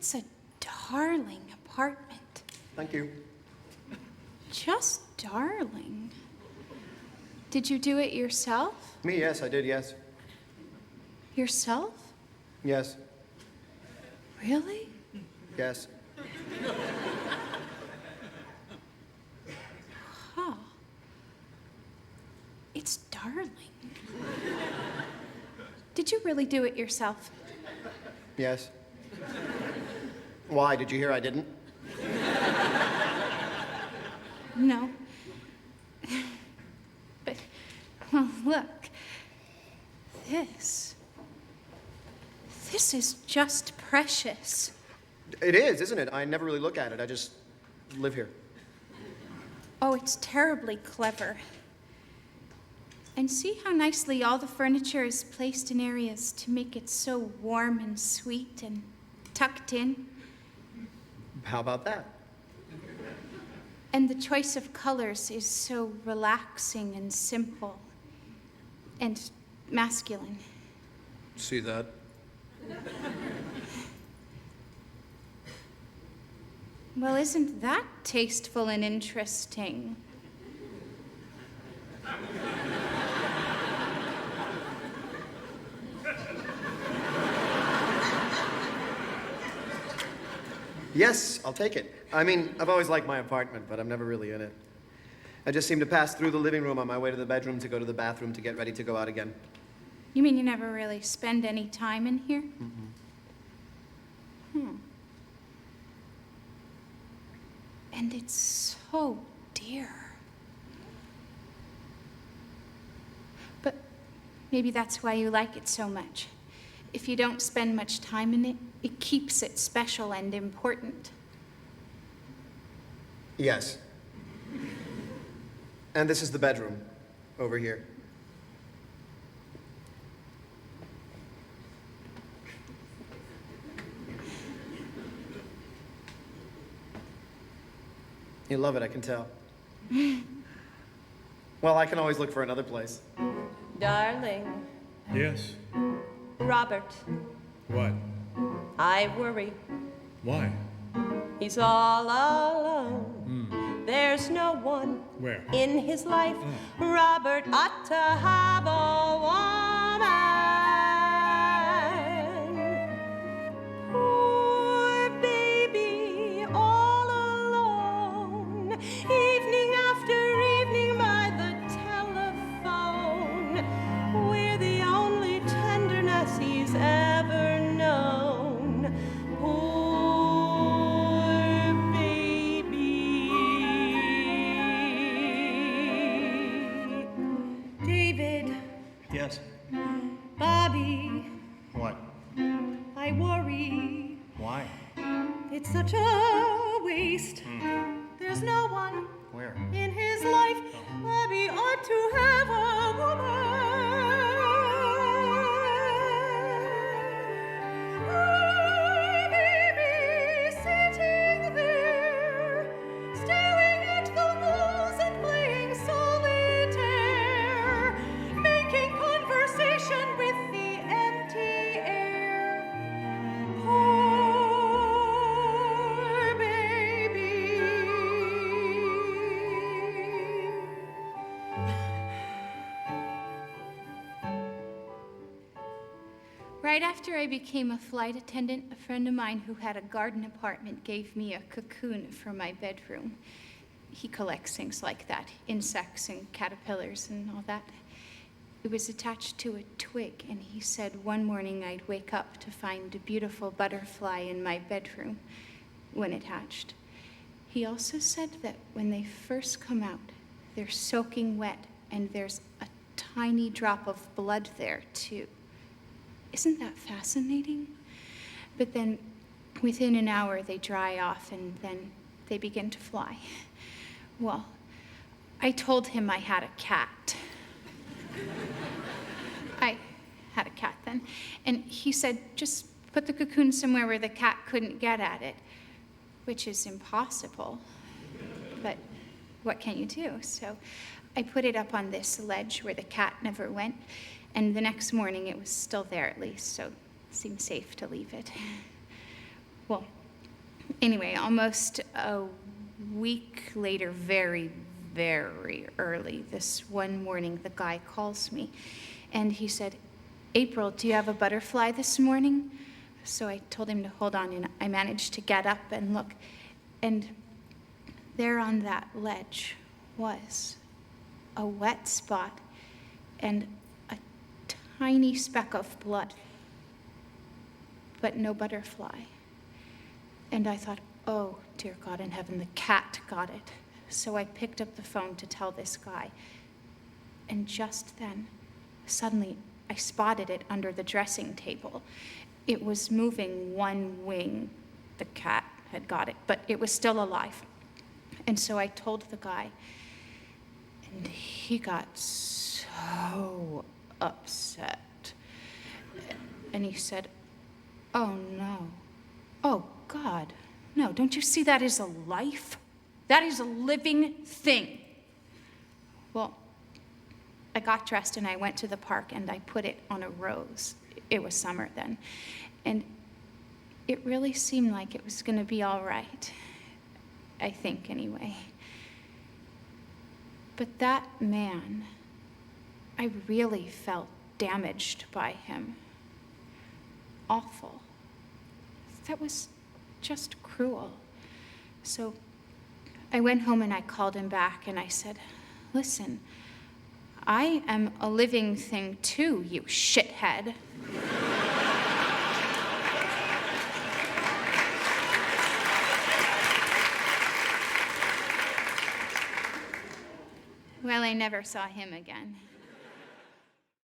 It's a darling apartment. Thank you. Just darling. Did you do it yourself? Me, yes, I did, yes. Yourself? Yes. Really? Yes. Huh. It's darling. Did you really do it yourself? Yes. Why? Did you hear I didn't? No. But, well, look. This is just precious. It is, isn't it? I never really look at it. I just live here. Oh, it's terribly clever. And see how nicely all the furniture is placed in areas to make it so warm and sweet and tucked in. How about that? And the choice of colors is so relaxing and simple and masculine. See that? Well, isn't that tasteful and interesting? Yes, I'll take it. I mean, I've always liked my apartment, but I'm never really in it. I just seem to pass through the living room on my way to the bedroom to go to the bathroom to get ready to go out again. You mean you never really spend any time in here? And it's so dear. But maybe that's why you like it so much. If you don't spend much time in it, it keeps it special and important. Yes. And this is the bedroom, over here. You love it, I can tell. Well, I can always look for another place. Darling, Yes. Robert, What? I worry. Why? He's all alone. There's no one Where? in his life. Robert ought to have a woman. Poor baby, all alone. Evening after evening by the telephone. We're the only tenderness he's ever known. Poor baby. David, Yes. Bobby, What? I worry. Why? It's such a waste. There's no one Where? in his life. Bobby ought to have a woman. Poor baby sitting there, staring at the walls and playing solitaire, making conversation with the empty air. Poor baby. Right after I became a flight attendant, a friend of mine who had a garden apartment gave me a cocoon for my bedroom. He collects things like that, insects and caterpillars and all that. It was attached to a twig, and he said one morning I'd wake up to find a beautiful butterfly in my bedroom when it hatched. He also said that when they first come out, they're soaking wet, and there's a tiny drop of blood there, too. Isn't that fascinating? But then within an hour, they dry off, and then they begin to fly. Well, I told him I had a cat. I had a cat then. And he said, just put the cocoon somewhere where the cat couldn't get at it, which is impossible. But what can you do? So I put it up on this ledge where the cat never went, and the next morning it was still there at least, so it seemed safe to leave it. Well, Anyway, almost a week later, very, very early, this one morning, the guy calls me, and he said, "April, do you have a butterfly this morning?" So I told him to hold on, and I managed to get up and look, and there on that ledge was a wet spot and a tiny speck of blood, but no butterfly. And I thought, oh, dear God in heaven, the cat got it. So I picked up the phone to tell this guy. And just then, suddenly, I spotted it under the dressing table. It was moving one wing. The cat had got it, but it was still alive. And so I told the guy, and he got so upset. And he said, "Oh, no. Oh, God. No, don't you see that is a life? That is a living thing." Well, I got dressed and I went to the park and I put it on a rose. It was summer then. And it really seemed like it was going to be all right. I think, anyway. But that man, I really felt damaged by him. Awful. That was just cruel. So I went home and I called him back and I said, "Listen, I am a living thing too, you shithead." Well, I never saw him again.